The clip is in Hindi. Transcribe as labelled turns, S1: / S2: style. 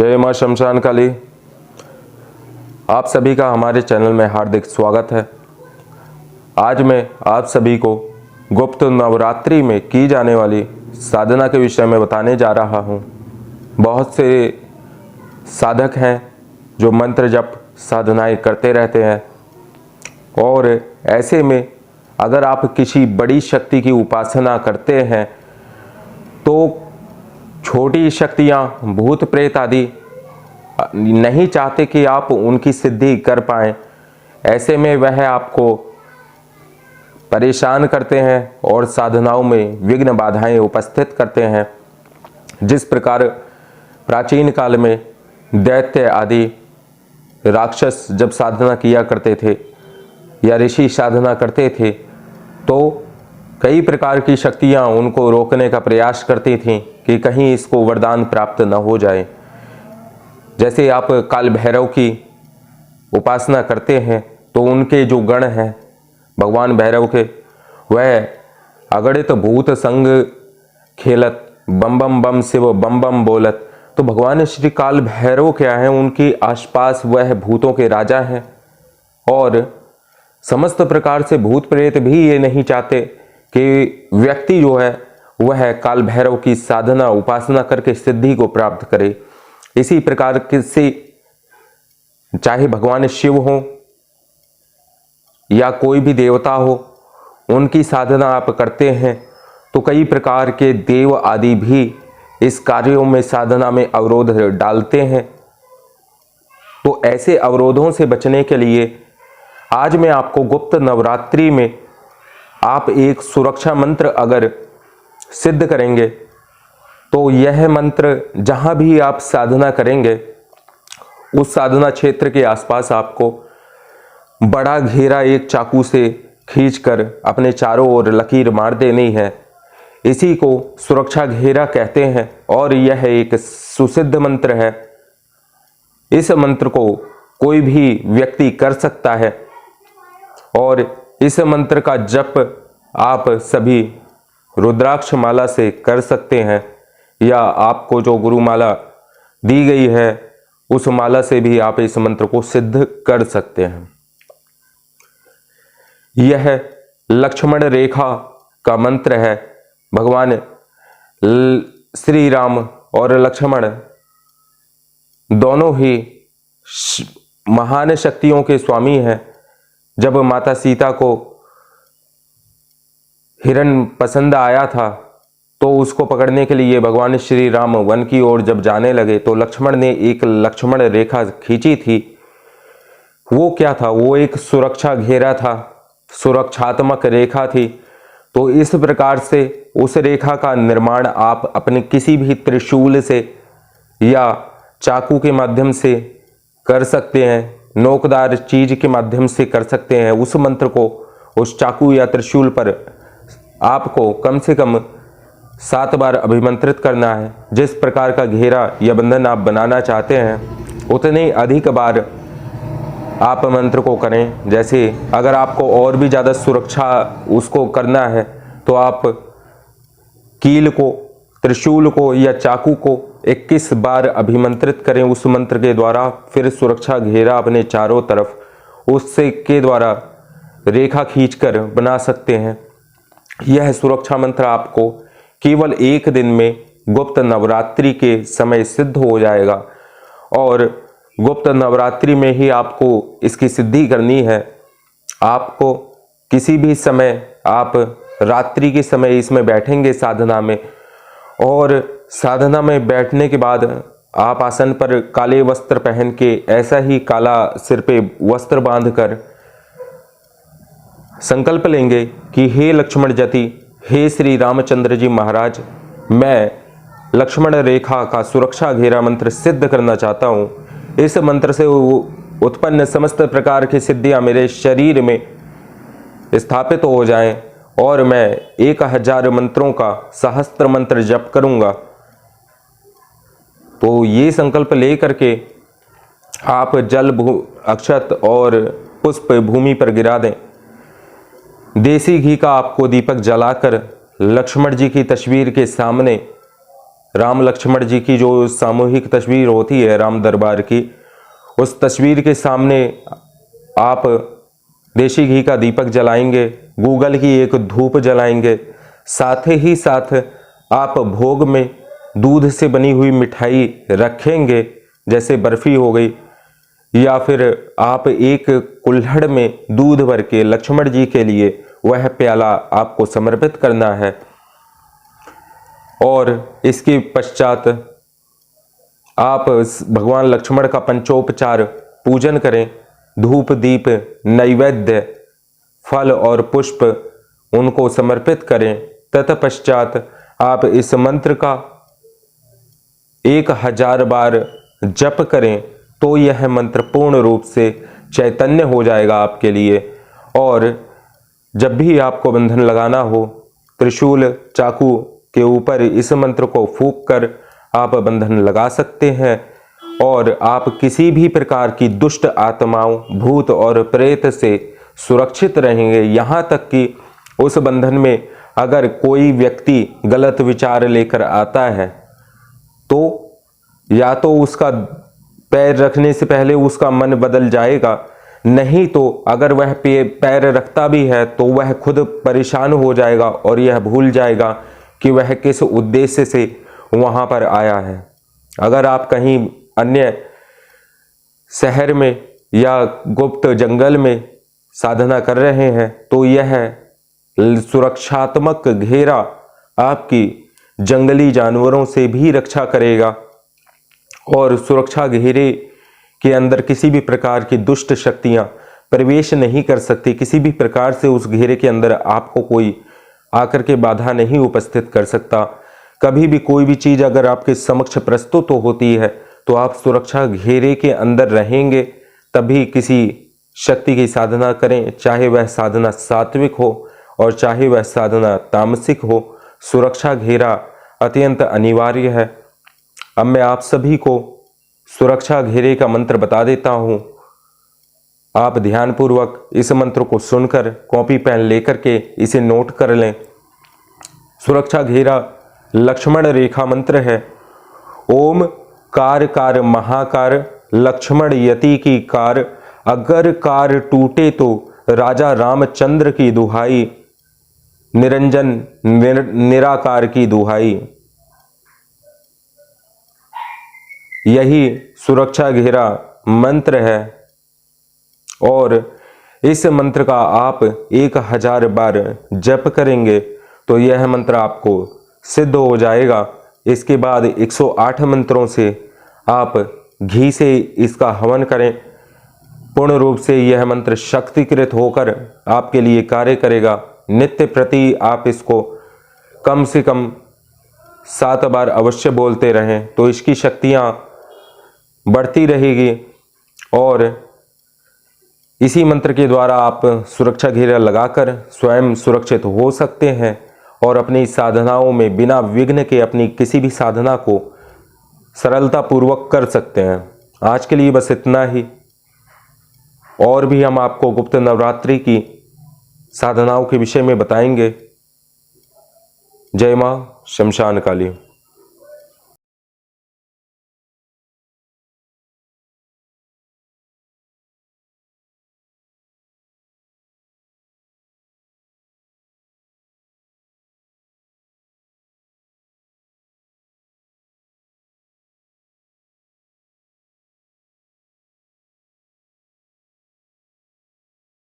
S1: जय मां शमशान काली। आप सभी का हमारे चैनल में हार्दिक स्वागत है। आज मैं आप सभी को गुप्त नवरात्रि में की जाने वाली साधना के विषय में बताने जा रहा हूँ। बहुत से साधक हैं जो मंत्र जप साधनाएं करते रहते हैं, और ऐसे में अगर आप किसी बड़ी शक्ति की उपासना करते हैं तो छोटी शक्तियाँ भूत प्रेत आदि नहीं चाहते कि आप उनकी सिद्धि कर पाएं। ऐसे में वह आपको परेशान करते हैं और साधनाओं में विघ्न बाधाएं उपस्थित करते हैं। जिस प्रकार प्राचीन काल में दैत्य आदि राक्षस जब साधना किया करते थे या ऋषि साधना करते थे तो कई प्रकार की शक्तियां उनको रोकने का प्रयास करती थीं कि कहीं इसको वरदान प्राप्त न हो जाए। जैसे आप काल भैरव की उपासना करते हैं तो उनके जो गण हैं भगवान भैरव के, वह अगणित भूत संग खेलत बम बम बम शिव बम बम बोलत। तो भगवान श्री काल भैरव क्या हैं, उनके आसपास वह भूतों के राजा हैं, और समस्त प्रकार से भूत प्रेत भी ये नहीं चाहते कि व्यक्ति जो है वह काल भैरव की साधना उपासना करके सिद्धि को प्राप्त करे। इसी प्रकार से चाहे भगवान शिव हो या कोई भी देवता हो, उनकी साधना आप करते हैं तो कई प्रकार के देव आदि भी इस कार्यों में साधना में अवरोध डालते हैं। तो ऐसे अवरोधों से बचने के लिए आज मैं आपको गुप्त नवरात्रि में आप एक सुरक्षा मंत्र अगर सिद्ध करेंगे तो यह मंत्र जहां भी आप साधना करेंगे उस साधना क्षेत्र के आसपास आपको बड़ा घेरा एक चाकू से खींचकर अपने चारों ओर लकीर मार देनी है। इसी को सुरक्षा घेरा कहते हैं और यह एक सुसिद्ध मंत्र है। इस मंत्र को कोई भी व्यक्ति कर सकता है और इस मंत्र का जप आप सभी रुद्राक्ष माला से कर सकते हैं, या आपको जो गुरु माला दी गई है उस माला से भी आप इस मंत्र को सिद्ध कर सकते हैं। यह लक्ष्मण रेखा का मंत्र है। भगवान श्री राम और लक्ष्मण दोनों ही महान शक्तियों के स्वामी हैं। जब माता सीता को हिरण पसंद आया था तो उसको पकड़ने के लिए भगवान श्री राम वन की ओर जब जाने लगे तो लक्ष्मण ने एक लक्ष्मण रेखा खींची थी। वो क्या था? वो एक सुरक्षा घेरा था, सुरक्षात्मक रेखा थी। तो इस प्रकार से उस रेखा का निर्माण आप अपने किसी भी त्रिशूल से या चाकू के माध्यम से कर सकते हैं, नोकदार चीज के माध्यम से कर सकते हैं। उस मंत्र को उस चाकू या त्रिशूल पर आपको कम से कम 7 बार अभिमंत्रित करना है। जिस प्रकार का घेरा या बंधन आप बनाना चाहते हैं उतने अधिक बार आप मंत्र को करें। जैसे अगर आपको और भी ज़्यादा सुरक्षा उसको करना है तो आप कील को, त्रिशूल को या चाकू को 21 बार अभिमंत्रित करें उस मंत्र के द्वारा। फिर सुरक्षा घेरा अपने चारों तरफ उससे के द्वारा रेखा खींचकर बना सकते हैं। यह सुरक्षा मंत्र आपको केवल 1 दिन में गुप्त नवरात्रि के समय सिद्ध हो जाएगा, और गुप्त नवरात्रि में ही आपको इसकी सिद्धि करनी है। आपको किसी भी समय, आप रात्रि के समय इसमें बैठेंगे साधना में, और साधना में बैठने के बाद आप आसन पर काले वस्त्र पहन के ऐसा ही काला सिर पे वस्त्र बांधकर संकल्प लेंगे कि हे लक्ष्मण जति, हे श्री रामचंद्र जी महाराज, मैं लक्ष्मण रेखा का सुरक्षा घेरा मंत्र सिद्ध करना चाहता हूँ। इस मंत्र से उत्पन्न समस्त प्रकार की सिद्धियाँ मेरे शरीर में स्थापित हो जाएं और मैं 1000 मंत्रों का सहस्त्र मंत्र जप करूँगा। तो ये संकल्प ले करके आप जल अक्षत और पुष्प भूमि पर गिरा दें। देसी घी का आपको दीपक जलाकर लक्ष्मण जी की तस्वीर के सामने राम लक्ष्मण जी की जो सामूहिक तस्वीर होती है राम दरबार की, उस तस्वीर के सामने आप देशी घी का दीपक जलाएंगे, गूगल की एक धूप जलाएंगे, साथ ही साथ आप भोग में दूध से बनी हुई मिठाई रखेंगे, जैसे बर्फी हो गई, या फिर आप एक कुल्हड़ में दूध भर के लक्ष्मण जी के लिए वह प्याला आपको समर्पित करना है। और इसके पश्चात आप भगवान लक्ष्मण का पंचोपचार पूजन करें, धूप दीप नैवेद्य फल और पुष्प उनको समर्पित करें। तत्पश्चात आप इस मंत्र का 1000 बार जप करें तो यह मंत्र पूर्ण रूप से चैतन्य हो जाएगा आपके लिए। और जब भी आपको बंधन लगाना हो, त्रिशूल चाकू के ऊपर इस मंत्र को फूंक कर आप बंधन लगा सकते हैं और आप किसी भी प्रकार की दुष्ट आत्माओं, भूत और प्रेत से सुरक्षित रहेंगे। यहाँ तक कि उस बंधन में अगर कोई व्यक्ति गलत विचार लेकर आता है तो या तो उसका पैर रखने से पहले उसका मन बदल जाएगा, नहीं तो अगर वह पैर रखता भी है तो वह खुद परेशान हो जाएगा और यह भूल जाएगा कि वह किस उद्देश्य से वहां पर आया है। अगर आप कहीं अन्य शहर में या गुप्त जंगल में साधना कर रहे हैं तो यह सुरक्षात्मक घेरा आपकी जंगली जानवरों से भी रक्षा करेगा और सुरक्षा घेरे के अंदर किसी भी प्रकार की दुष्ट शक्तियां प्रवेश नहीं कर सकती। किसी भी प्रकार से उस घेरे के अंदर आपको कोई आकर के बाधा नहीं उपस्थित कर सकता। कभी भी कोई भी चीज अगर आपके समक्ष प्रस्तुत होती है तो आप सुरक्षा घेरे के अंदर रहेंगे, तभी किसी शक्ति की साधना करें, चाहे वह साधना सात्विक हो और चाहे वह साधना तामसिक हो। सुरक्षा घेरा अत्यंत अनिवार्य है। अब मैं आप सभी को सुरक्षा घेरे का मंत्र बता देता हूं। आप ध्यानपूर्वक इस मंत्र को सुनकर कॉपी पेन लेकर के इसे नोट कर लें। सुरक्षा घेरा लक्ष्मण रेखा मंत्र है। ओम कार कार महाकार लक्ष्मण यति की कार, अगर कार टूटे तो राजा रामचंद्र की दुहाई, निरंजन निराकार की दुहाई। यही सुरक्षा घेरा मंत्र है और इस मंत्र का आप 1000 बार जप करेंगे तो यह मंत्र आपको सिद्ध हो जाएगा। इसके बाद 108 मंत्रों से आप घी से इसका हवन करें। पूर्ण रूप से यह मंत्र शक्तिकृत होकर आपके लिए कार्य करेगा। नित्य प्रति आप इसको कम से कम 7 बार अवश्य बोलते रहें तो इसकी शक्तियां बढ़ती रहेगी और इसी मंत्र के द्वारा आप सुरक्षा घेरा लगाकर स्वयं सुरक्षित हो सकते हैं और अपनी साधनाओं में बिना विघ्न के अपनी किसी भी साधना को सरलता पूर्वक कर सकते हैं। आज के लिए बस इतना ही। और भी हम आपको गुप्त नवरात्रि की साधनाओं के विषय में बताएंगे। जय मां शमशान काली।